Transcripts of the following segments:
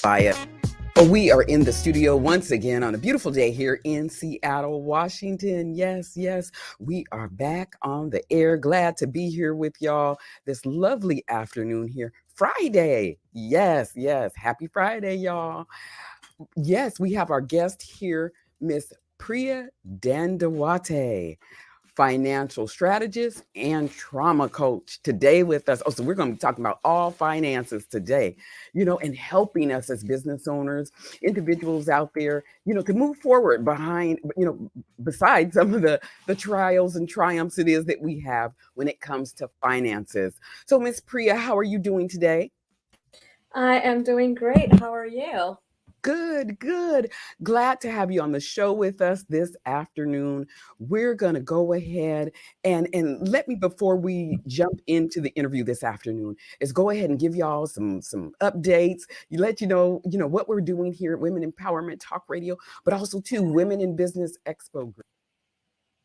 Bias. We are in the studio once again on a beautiful day here in Seattle, Washington. Yes, yes, we are back on the air. Glad to be here with y'all this lovely afternoon here. Friday. Yes, yes. Happy Friday, y'all. Yes, we have our guest here, Miss Priya Dandawate, financial strategist and trauma coach today with us. Oh, so we're going to be talking about all finances today, and helping us as business owners, individuals out there, to move forward besides some of the trials and triumphs it is that we have when it comes to finances. So Miss Priya, how are you doing today? I am doing great. How are you? Good, good. Glad to have you on the show with us this afternoon. We're going to go ahead and let me, before we jump into the interview this afternoon, is go ahead and give y'all some updates. Let you know what we're doing here at Women Empowerment Talk Radio, but also too Women in Business Expo Group.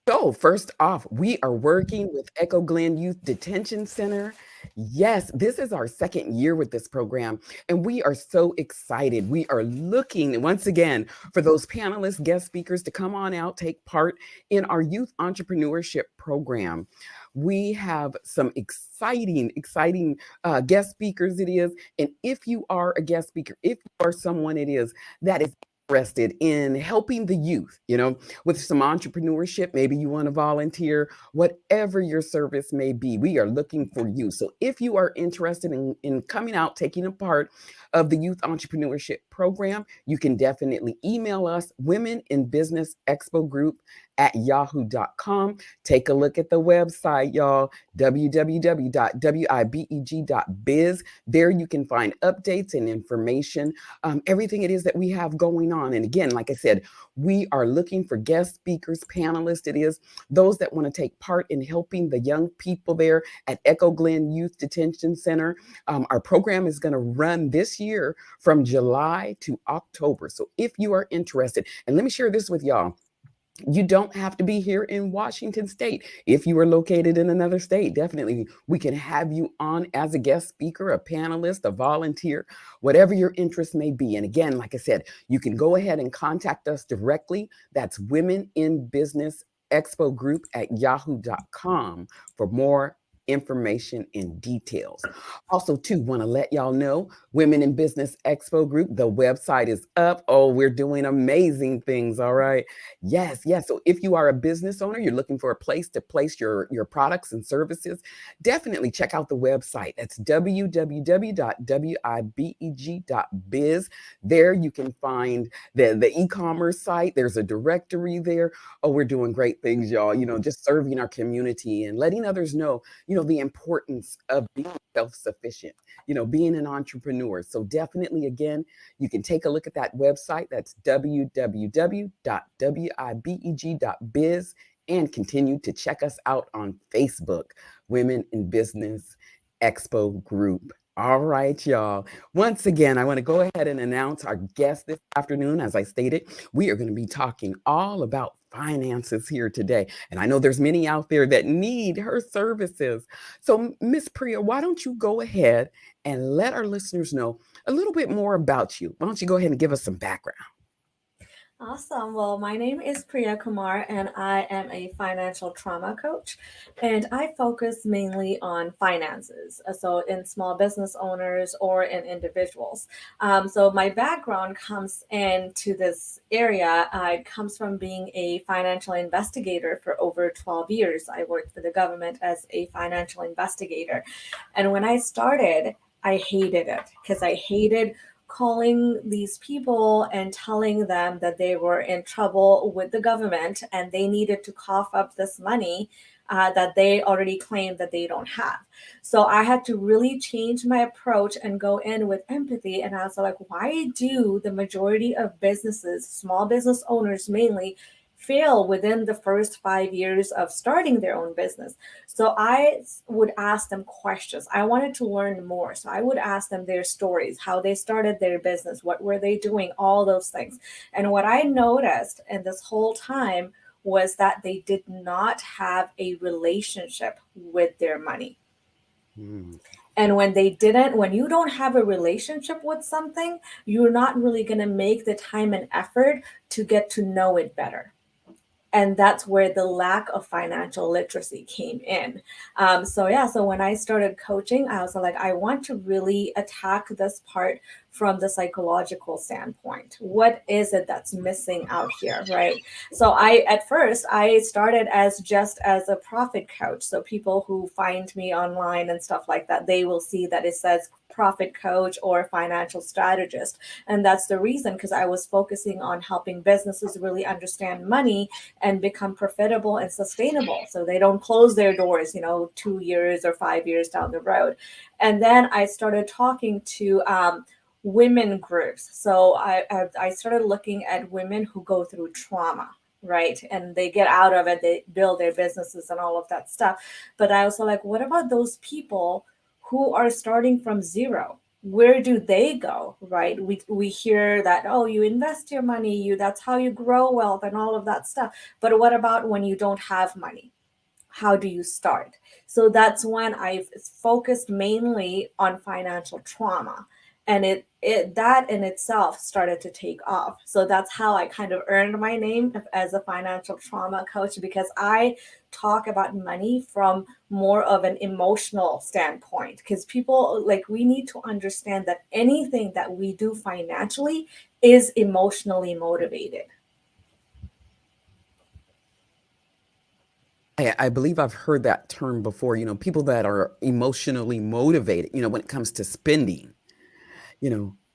So, first off, we are working with Echo Glen Youth Detention Center. Yes, this is our second year with this program, and we are so excited. We are looking once again for those panelists, guest speakers to come on out, take part in our youth entrepreneurship program. We have some exciting guest speakers, it is. And if you are a guest speaker, if you are someone it is that is interested in helping the youth, with some entrepreneurship. Maybe you want to volunteer, whatever your service may be. We are looking for you. So if you are interested in coming out, taking a part of the Youth Entrepreneurship Program, you can definitely email us, Women in Business Expo Group at yahoo.com. Take a look at the website, y'all, www.wibeg.biz. There you can find updates and information, everything it is that we have going on. And again, like I said, we are looking for guest speakers, panelists, it is, those that want to take part in helping the young people there at Echo Glen Youth Detention Center. Our program is going to run this year from July to October. So if you are interested, and let me share this with y'all. You don't have to be here in Washington State. If you are located in another state, definitely we can have you on as a guest speaker, a panelist, a volunteer, whatever your interest may be. And again, like I said, you can go ahead and contact us directly. That's Women in Business Expo Group at yahoo.com for more information and details. Also, too, want to let y'all know, Women in Business Expo Group, the website is up. Oh, we're doing amazing things. All right. Yes, yes. So if you are a business owner, you're looking for a place to place your products and services, definitely check out the website. That's www.wibeg.biz. There you can find the e-commerce site. There's a directory there. Oh, we're doing great things, y'all. Just serving our community and letting others know, the importance of being self-sufficient, being an entrepreneur. So definitely, again, you can take a look at that website. That's www.wibeg.biz, and continue to check us out on Facebook, Women in Business Expo Group. All right, y'all. Once again, I want to go ahead and announce our guest this afternoon. As I stated, we are going to be talking all about finances here today. And I know there's many out there that need her services. So, Miss Priya, why don't you go ahead and let our listeners know a little bit more about you? Why don't you go ahead and give us some background? Awesome. Well, my name is Priya Kumar, and I am a financial trauma coach. And I focus mainly on finances, so in small business owners or in individuals. So my background comes into this area. It comes from being a financial investigator for over 12 years. I worked for the government as a financial investigator. And when I started, I hated it because I hated calling these people and telling them that they were in trouble with the government and they needed to cough up this money that they already claimed that they don't have. So I had to really change my approach and go in with empathy. And I was like, why do the majority of businesses, small business owners mainly, fail within the first 5 years of starting their own business? So I would ask them questions. I wanted to learn more. So I would ask them their stories, how they started their business, what were they doing, all those things. And what I noticed in this whole time was that they did not have a relationship with their money. Hmm. And when they didn't, when you don't have a relationship with something, you're not really going to make the time and effort to get to know it better. And that's where the lack of financial literacy came in. So yeah, so when I started coaching, I was like, I want to really attack this part from the psychological standpoint. What is it that's missing out here, right? So I, at first, I started as just as a profit coach. So people who find me online and stuff like that, they will see that it says profit coach or financial strategist. And that's the reason, because I was focusing on helping businesses really understand money and become profitable and sustainable, so they don't close their doors, 2 years or 5 years down the road. And then I started talking to women groups. So I started looking at women who go through trauma, right? And they get out of it, they build their businesses and all of that stuff. But I also like, what about those people who are starting from zero? Where do they go, right? We hear that, oh, you invest your money, you that's how you grow wealth and all of that stuff. But what about when you don't have money? How do you start? So that's when I've focused mainly on financial trauma. And it that in itself started to take off. So that's how I kind of earned my name as a financial trauma coach, because I talk about money from more of an emotional standpoint. Because people, like, we need to understand that anything that we do financially is emotionally motivated. I believe I've heard that term before, people that are emotionally motivated, when it comes to spending,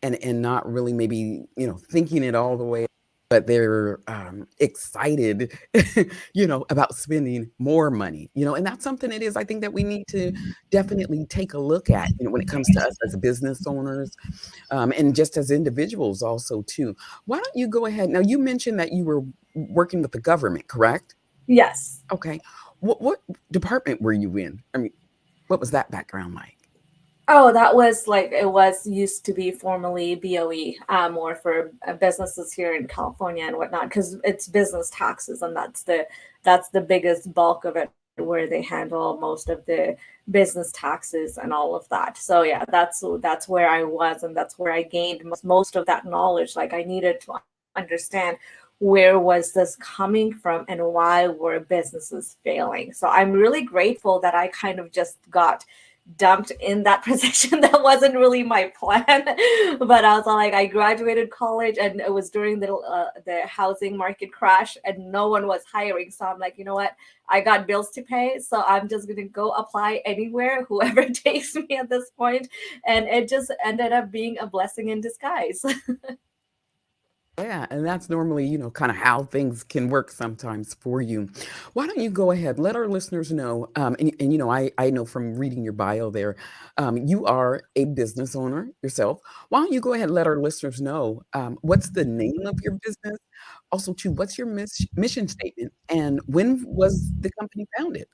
and not really maybe, thinking it all the way, but they're excited, about spending more money, and that's something it is, I think that we need to definitely take a look at, when it comes to us as business owners, and just as individuals also too. Why don't you go ahead? Now, you mentioned that you were working with the government, correct? Yes. Okay. What department were you in? I mean, what was that background like? Oh, that was like, it was used to be formerly BOE, more for businesses here in California and whatnot, because it's business taxes, and that's the biggest bulk of it, where they handle most of the business taxes and all of that. So yeah, that's where I was, and that's where I gained most of that knowledge. Like, I needed to understand where was this coming from and why were businesses failing. So I'm really grateful that I kind of just got dumped in that position. That wasn't really my plan. But I was like, I graduated college, and it was during the housing market crash, and no one was hiring. So I'm like, you know what? I got bills to pay, so I'm just gonna go apply anywhere, whoever takes me at this point. And it just ended up being a blessing in disguise. Yeah, and that's normally, kind of how things can work sometimes for you. Why don't you go ahead, let our listeners know, and I know from reading your bio there, you are a business owner yourself. Why don't you go ahead and let our listeners know, what's the name of your business? Also, too, what's your mission statement, and when was the company founded?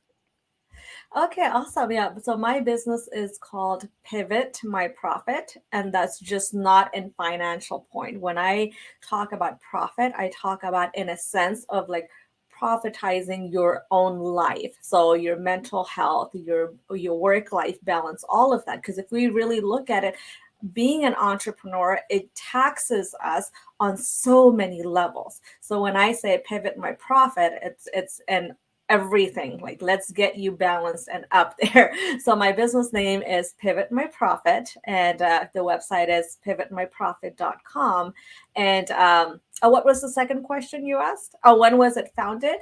Okay, awesome. Yeah. So my business is called Pivot My Profit, and that's just not in financial point. When I talk about profit, I talk about in a sense of like profitizing your own life. So your mental health, your work life balance, all of that. Because if we really look at it, being an entrepreneur, it taxes us on so many levels. So when I say pivot my profit, it's an everything, like, let's get you balanced and up there. So my business name is Pivot My Profit, and the website is pivotmyprofit.com. And what was the second question you asked? Oh, when was it founded?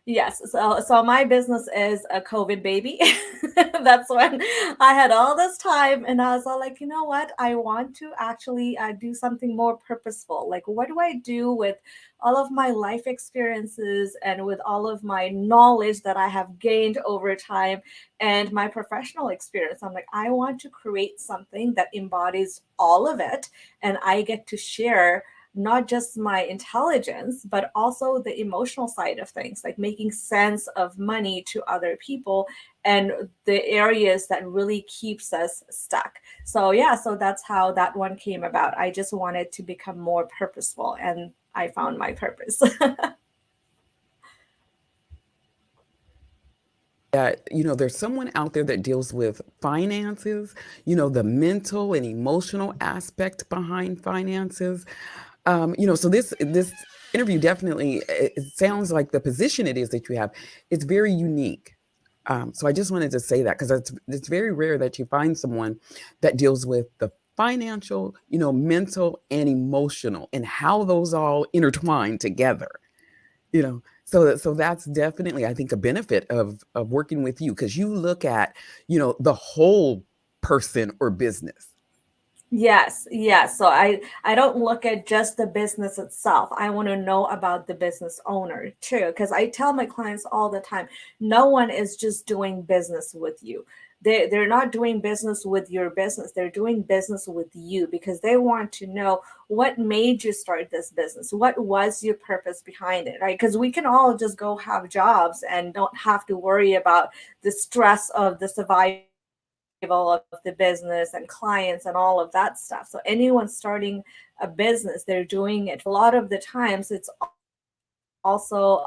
Yes. So my business is a COVID baby. That's when I had all this time, and I was all like, you know what? I want to actually do something more purposeful. Like, what do I do with all of my life experiences and with all of my knowledge that I have gained over time and my professional experience? I'm like, I want to create something that embodies all of it, and I get to share not just my intelligence, but also the emotional side of things, like making sense of money to other people and the areas that really keeps us stuck. So yeah, so that's how that one came about. I just wanted to become more purposeful, and I found my purpose. that, there's someone out there that deals with finances, the mental and emotional aspect behind finances. So this interview definitely, it sounds like the position it is that you have, it's very unique. So I just wanted to say that because it's very rare that you find someone that deals with the financial, mental and emotional, and how those all intertwine together. So that's definitely, I think, a benefit of working with you, because you look at, the whole person or business. Yes, yes. So I don't look at just the business itself. I want to know about the business owner too, because I tell my clients all the time, no one is just doing business with you. They're not doing business with your business. They're doing business with you because they want to know what made you start this business. What was your purpose behind it, right? Because we can all just go have jobs and don't have to worry about the stress of the survival of the business and clients and all of that stuff. So anyone starting a business, they're doing it. A lot of the times it's also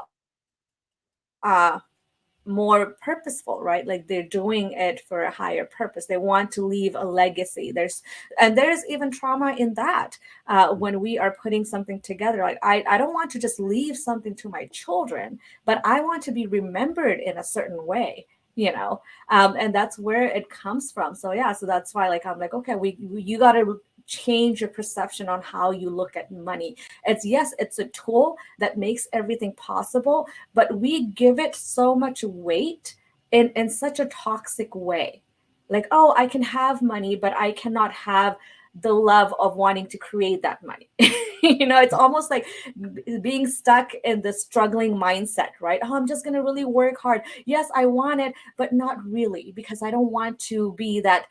more purposeful, right? Like they're doing it for a higher purpose. They want to leave a legacy. There's even trauma in that, when we are putting something together. Like I don't want to just leave something to my children, but I want to be remembered in a certain way, and that's where it comes from. So yeah, so that's why, like, I'm like, okay, you got to change your perception on how you look at money. Yes, it's a tool that makes everything possible, but we give it so much weight in such a toxic way. Like, oh, I can have money, but I cannot have the love of wanting to create that money. It's almost like being stuck in the struggling mindset, right? Oh, I'm just going to really work hard. Yes, I want it, but not really, because I don't want to be that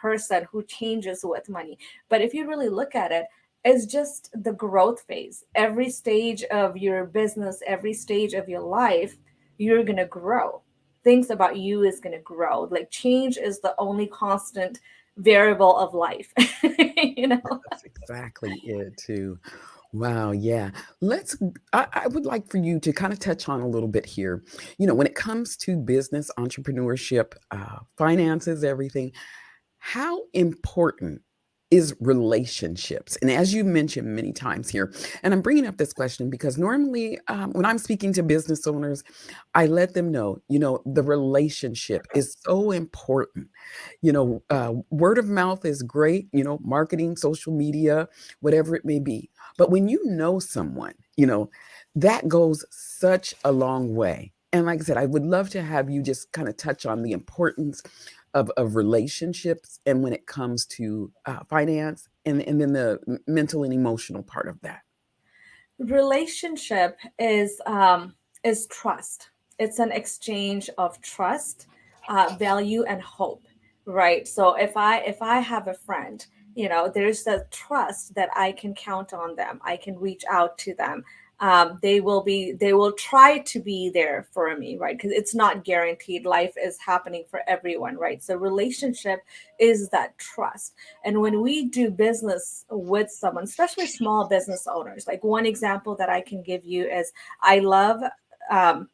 person who changes with money. But if you really look at it, it's just the growth phase. Every stage of your business, every stage of your life, you're going to grow. Things about you is going to grow. Like change is the only constant variable of life. you know That's exactly it too. Wow, yeah. I would like for you to kind of touch on a little bit here. When it comes to business, entrepreneurship, finances, everything, how important is relationships? And as you mentioned many times here, and I'm bringing up this question because normally, when I'm speaking to business owners, I let them know, the relationship is so important. Word of mouth is great, marketing, social media, whatever it may be. But when you know someone, that goes such a long way. And like I said, I would love to have you just kind of touch on the importance of relationships, and when it comes to finance, and then the mental and emotional part of that. Relationship is trust. It's an exchange of trust, value, and hope, right? So if I have a friend, there's the trust that I can count on them. I can reach out to them. They will try to be there for me, right? Because it's not guaranteed. Life is happening for everyone, right? So relationship is that trust. And when we do business with someone, especially small business owners, like one example that I can give you is I love um,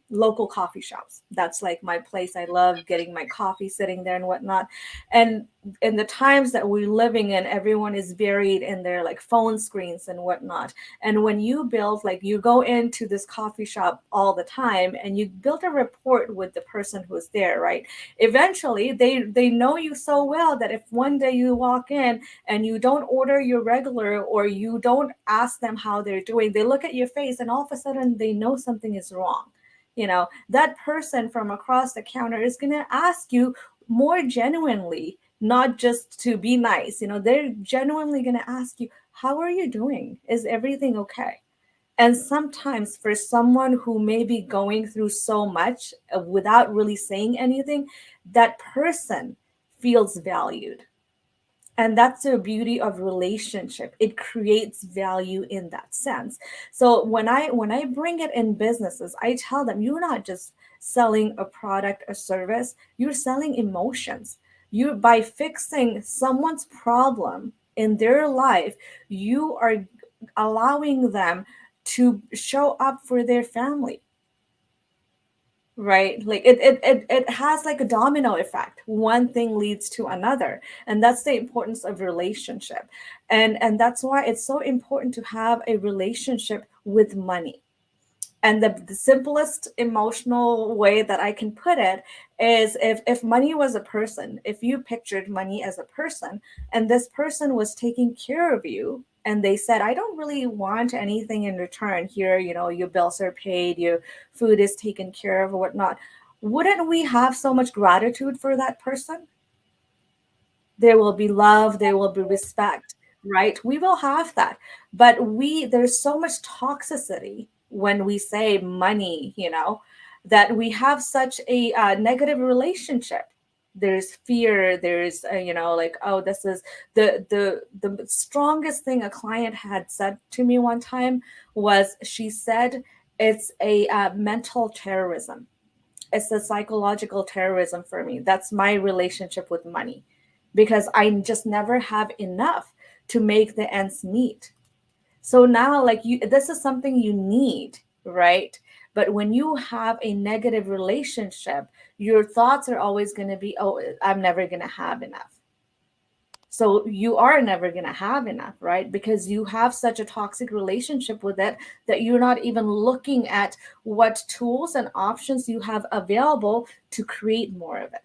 local coffee shops. That's like my place. I love getting my coffee, sitting there and whatnot. And in the times that we're living in, everyone is buried in their like phone screens and whatnot. And when you build, like, you go into this coffee shop all the time and you build a rapport with the person who's there, right? Eventually they know you so well that if one day you walk in and you don't order your regular, or you don't ask them how they're doing, they look at your face and all of a sudden they know something is wrong. That person from across the counter is going to ask you more genuinely, not just to be nice. They're genuinely going to ask you, how are you doing? Is everything okay? And sometimes for someone who may be going through so much, without really saying anything, that person feels valued. And that's the beauty of relationship. It creates value in that sense. So when I bring it in businesses, I tell them, you're not just selling a product or service, you're selling emotions. You By fixing someone's problem in their life, you are allowing them to show up for their family. right? Like it has like a domino effect. One thing leads to another, and that's the importance of relationship. And that's why it's so important to have a relationship with money. And the simplest emotional way that I can put it is, if money was a person, if you pictured money as a person, and this person was taking care of you, and they said, I don't really want anything in return here, your bills are paid, your food is taken care of, or whatnot, wouldn't we have so much gratitude for that person? There will be love, there will be respect, right? We will have that. But there's so much toxicity when we say money, that we have such a negative relationship. There's fear, there's like, oh, this is the strongest thing a client had said to me one time was, she said, it's a mental terrorism, it's the psychological terrorism for me. That's my relationship with money, because I just never have enough to make the ends meet. So now, like, this is something you need, right? But when you have a negative relationship, your thoughts are always going to be, oh, I'm never going to have enough. So you are never going to have enough, right? Because you have such a toxic relationship with it that you're not even looking at what tools and options you have available to create more of it.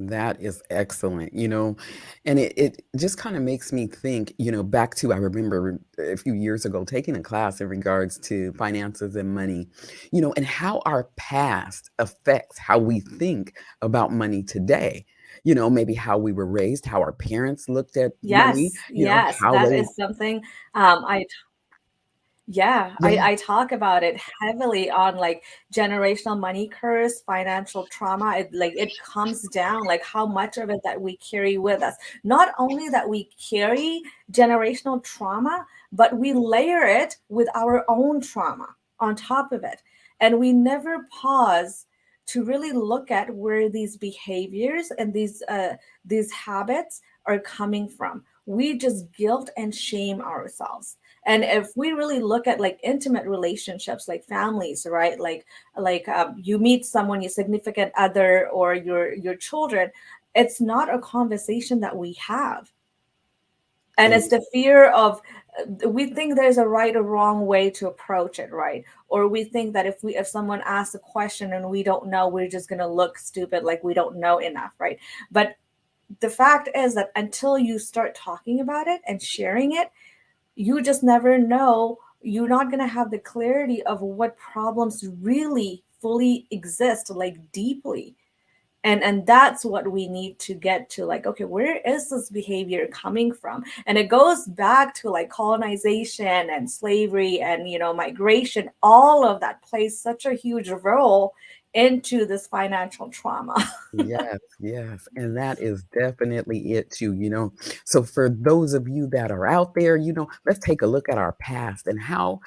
That is excellent, and it just kind of makes me think, back to, I remember a few years ago taking a class in regards to finances and money, and how our past affects how we think about money today. Maybe how we were raised, how our parents looked at money, Yes, yes, how that they, is something I yeah, yeah, I talk about it heavily on like generational money curse, financial trauma. It comes down like how much of it that we carry with us. Not only that we carry generational trauma, but we layer it with our own trauma on top of it. And we never pause to really look at where these behaviors and these habits are coming from. We just guilt and shame ourselves. And if we really look at like intimate relationships, like families, right? You meet someone, your significant other, or your children, it's not a conversation that we have. And it's and the fear of, we think there's a right or wrong way to approach it, right? Or we think that if someone asks a question and we don't know, we're just going to look stupid, like we don't know enough, right? But the fact is that until you start talking about it and sharing it, you just never know. You're not going to have the clarity of what problems really fully exist, like deeply. And that's what we need to get to, like, okay, where is this behavior coming from? And it goes back to like colonization and slavery and migration. All of that plays such a huge role into this financial trauma. yes, yes, and that is definitely it too, So for those of you that are out there, let's take a look at our past and how,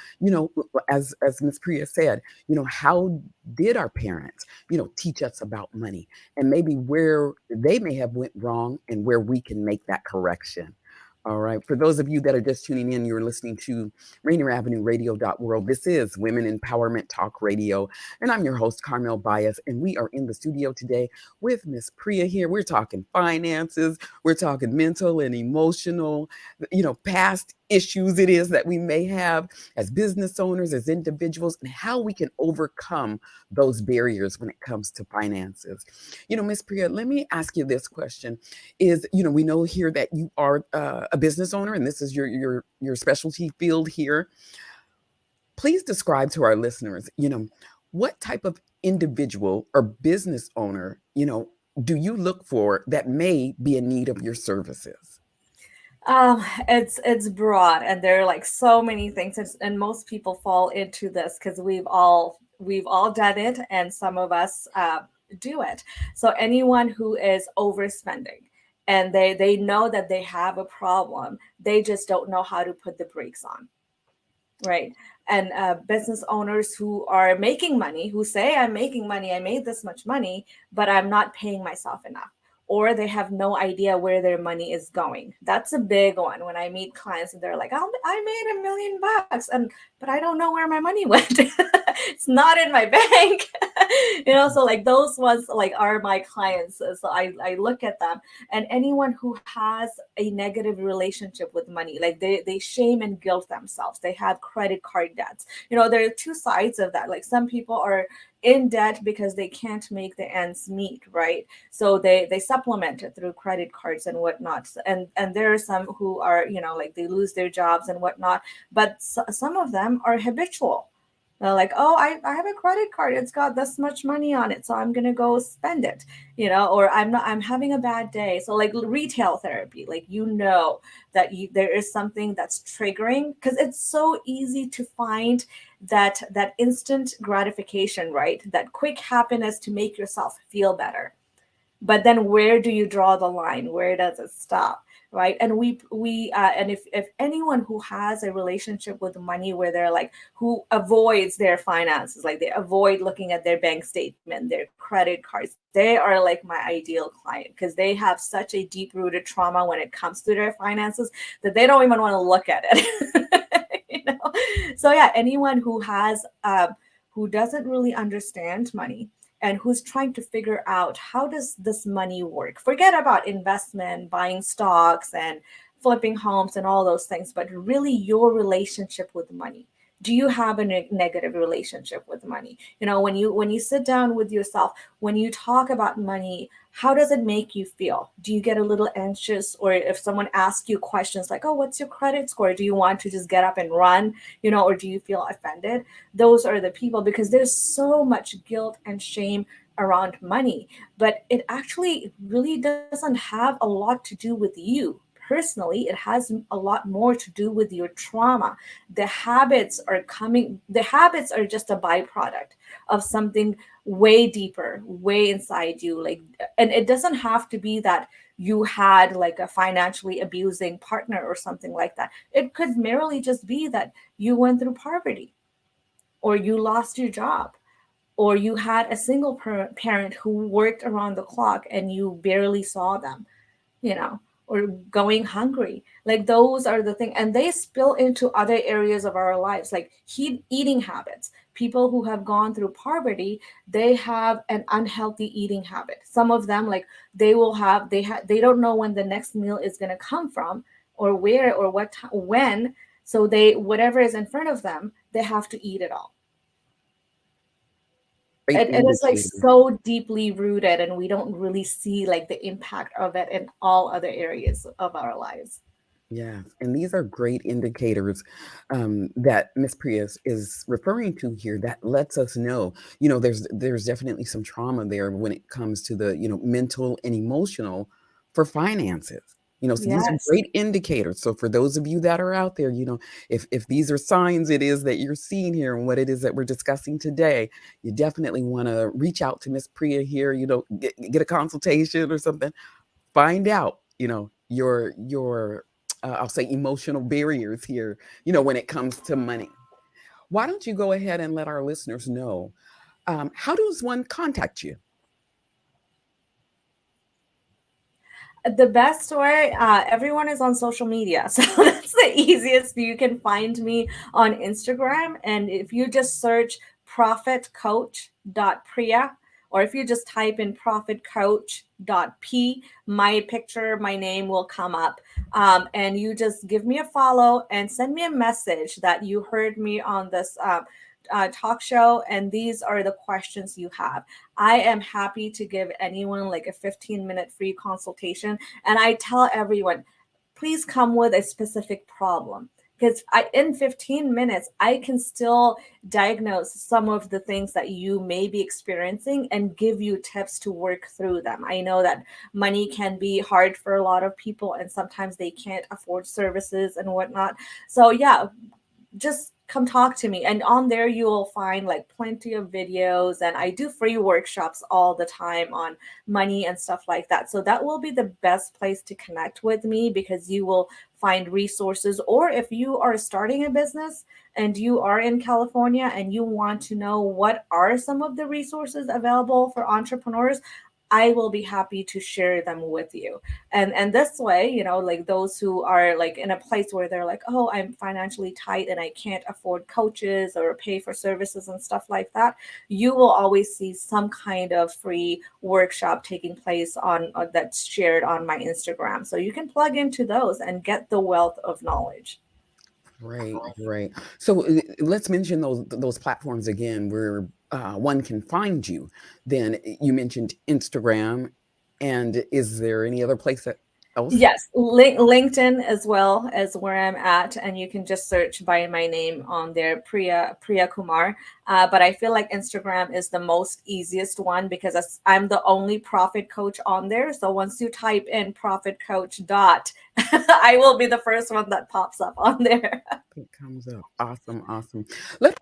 as Miss Priya said, how did our parents, teach us about money, and maybe where they may have went wrong and where we can make that correction. All right. For those of you that are just tuning in, you're listening to Rainier Avenue Radio World. This is Women Empowerment Talk Radio. And I'm your host, Carmelle Bias. And we are in the studio today with Miss Priya here. We're talking finances, we're talking mental and emotional, past issues it is that we may have as business owners, as individuals, and how we can overcome those barriers when it comes to finances. Miss Priya, let me ask you this question. We know here that you are a business owner, and this is your specialty field here. Please describe to our listeners, what type of individual or business owner, do you look for that may be in need of your services? It's broad, and there are like so many things, and most people fall into this because we've all done it, and some of us do it. So anyone who is overspending, and they know that they have a problem, they just don't know how to put the brakes on, right? And business owners who are making money, who say, I'm making money, I made this much money, but I'm not paying myself enough. Or they have no idea where their money is going. That's a big one. When I meet clients and they're like, I made $1 million, but I don't know where my money went. It's not in my bank. So like those ones like are my clients. So I look at them, and anyone who has a negative relationship with money, like they shame and guilt themselves. They have credit card debts. There are two sides of that. Like some people are in debt because they can't make the ends meet, right? So they supplement it through credit cards and whatnot. And there are some who are, like they lose their jobs and whatnot, but some of them are habitual. They're like, oh, I have a credit card. It's got this much money on it, so I'm gonna go spend it, or I'm having a bad day. So like retail therapy, like that there is something that's triggering, because it's so easy to find that instant gratification, right? That quick happiness to make yourself feel better. But then where do you draw the line? Where does it stop? Right? And and if anyone who has a relationship with money where they're like, who avoids their finances, like they avoid looking at their bank statement, their credit cards, they are like my ideal client, because they have such a deep rooted trauma when it comes to their finances that they don't even want to look at it. So yeah, anyone who doesn't really understand money and who's trying to figure out, how does this money work? Forget about investment, buying stocks and flipping homes and all those things, but really your relationship with money. Do you have a negative relationship with money? When you sit down with yourself, when you talk about money, how does it make you feel? Do you get a little anxious? Or if someone asks you questions like, oh, what's your credit score? Do you want to just get up and run? Or do you feel offended? Those are the people, because there's so much guilt and shame around money, but it actually really doesn't have a lot to do with you personally. It has a lot more to do with your trauma. The habits are just a byproduct of something way deeper, way inside you. Like, and it doesn't have to be that you had like a financially abusing partner or something like that. It could merely just be that you went through poverty, or you lost your job, or you had a single parent who worked around the clock and you barely saw them, you know, or going hungry. Like those are the things, and they spill into other areas of our lives, like eating habits. People who have gone through poverty, they have an unhealthy eating habit. Some of them, like they don't know when the next meal is going to come from, or where, or when. So whatever is in front of them, they have to eat it all. Great It is like indicator. so deeply rooted, and we don't really see like the impact of it in all other areas of our lives. Yes, and these are great indicators that Miss Priya is referring to here. That lets us know, there's definitely some trauma there when it comes to the, mental and emotional for finances. So these are Yes. great indicators. So for those of you that are out there, if these are signs it is that you're seeing here and what it is that we're discussing today, you definitely want to reach out to Miss Priya here. Get a consultation or something. Find out, your I'll say emotional barriers here, when it comes to money. Why don't you go ahead and let our listeners know, how does one contact you? The best way, everyone is on social media. So that's the easiest. You can find me on Instagram. And if you just search profitcoach.priya, or if you just type in profitcoach.p, my picture, my name will come up. And you just give me a follow and send me a message that you heard me on this talk show, and these are the questions you have. I am happy to give anyone like a 15-minute free consultation. And I tell everyone, please come with a specific problem. Because in 15 minutes, I can still diagnose some of the things that you may be experiencing and give you tips to work through them. I know that money can be hard for a lot of people, and sometimes they can't afford services and whatnot. So, yeah, just come talk to me. And on there you will find like plenty of videos, and I do free workshops all the time on money and stuff like that. So that will be the best place to connect with me, because you will find resources. Or if you are starting a business and you are in California and you want to know what are some of the resources available for entrepreneurs, I will be happy to share them with you. And this way, like those who are like in a place where they're like, oh, I'm financially tight and I can't afford coaches or pay for services and stuff like that, you will always see some kind of free workshop taking place on that's shared on my Instagram. So you can plug into those and get the wealth of knowledge. Great, great. So let's mention those platforms again where one can find you. Then you mentioned Instagram, and is there any other place else? Yes, LinkedIn as well as where I'm at, and you can just search by my name on there, Priya Kumar. But I feel like Instagram is the most easiest one because I'm the only profit coach on there. So once you type in profit coach dot, I will be the first one that pops up on there. It comes up. Awesome, awesome. Let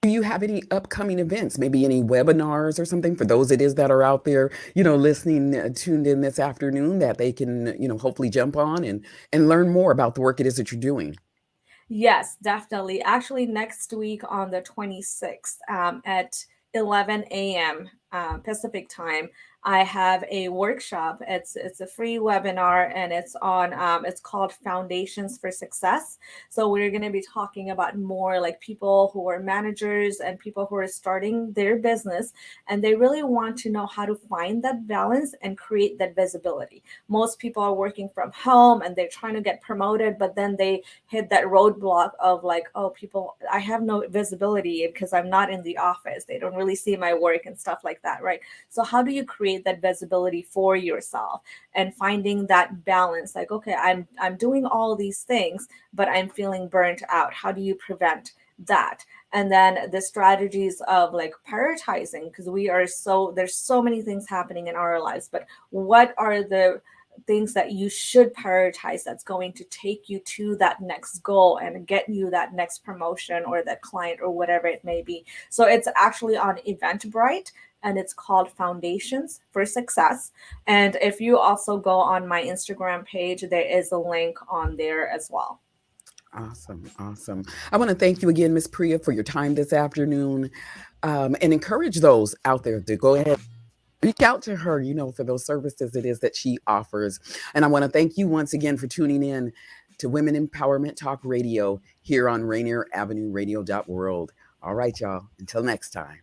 Do you have any upcoming events, maybe any webinars or something for those it is that are out there, listening, tuned in this afternoon that they can, hopefully jump on and learn more about the work it is that you're doing? Yes, definitely. Actually, next week on the 26th at 11 a.m. Pacific time, I have a workshop. It's a free webinar, and it's called Foundations for Success. So we're going to be talking about more like people who are managers and people who are starting their business, and they really want to know how to find that balance and create that visibility. Most people are working from home and they're trying to get promoted, but then they hit that roadblock of like, oh, people, I have no visibility because I'm not in the office. They don't really see my work and stuff like that, right? So how do you create that visibility for yourself and finding that balance? Like, okay, I'm doing all these things, but I'm feeling burnt out. How do you prevent that? And then the strategies of like prioritizing, because there's so many things happening in our lives, but what are the things that you should prioritize that's going to take you to that next goal and get you that next promotion or that client or whatever it may be. So it's actually on Eventbrite, and it's called Foundations for Success. And if you also go on my Instagram page, there is a link on there as well. Awesome, awesome. I want to thank you again, Miss Priya, for your time this afternoon, and encourage those out there to go ahead, reach out to her, for those services it is that she offers. And I want to thank you once again for tuning in to Women Empowerment Talk Radio here on Rainier Avenue Radio World. All right, y'all. Until next time.